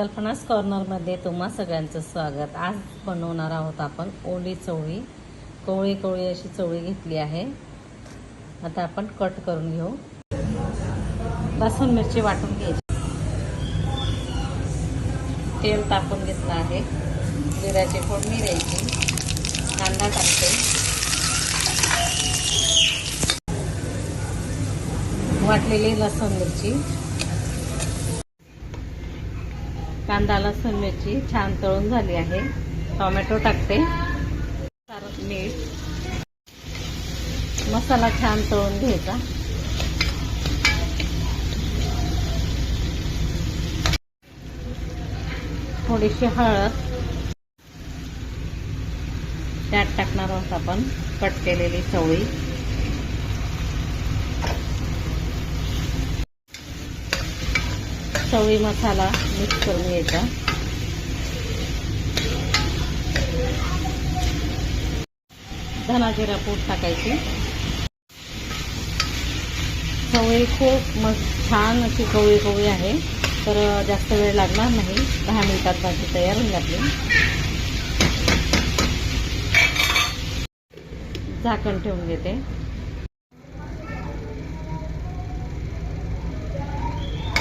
कल्पनास कॉर्नरमध्ये तुम्हा सगळ्यांचं स्वागत। आज बनवणार आहोत आपण ओली चवळी। कवळी कवळी अशी चवळी घेतली आहे। आता आपण कट करून घेऊ। लसूण मिरची वाटून घ्यायची। तेल टाकून घेतलं आहे। जिऱ्याची फोडणी द्यायची। कांदा टाकते। वाटलेली लसूण मिरची, कांदा लसूण मिरची छान तळून झाली आहे। टोमॅटो टाकते। मीठ, मसाला छान तळून घ्यायचा। थोडीशी हळद, त्यात टाकणार आहोत आपण कट केलेली चवळी। चवळी मसाला मिक्स करून घ्यायचा। धना जिरा पूड टाकायची। चवळी खूप छान अशी कवळी कवळी आहे, तर जास्त वेळ लागणार नाही। 10 मिनिटात भाजी तयार होऊन जाते। झाकण ठेवून घेते।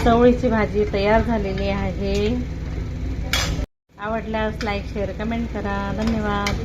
चवळीची भाजी तयार झालेली आहे। आवडल्यास लाईक शेअर कमेंट करा। धन्यवाद।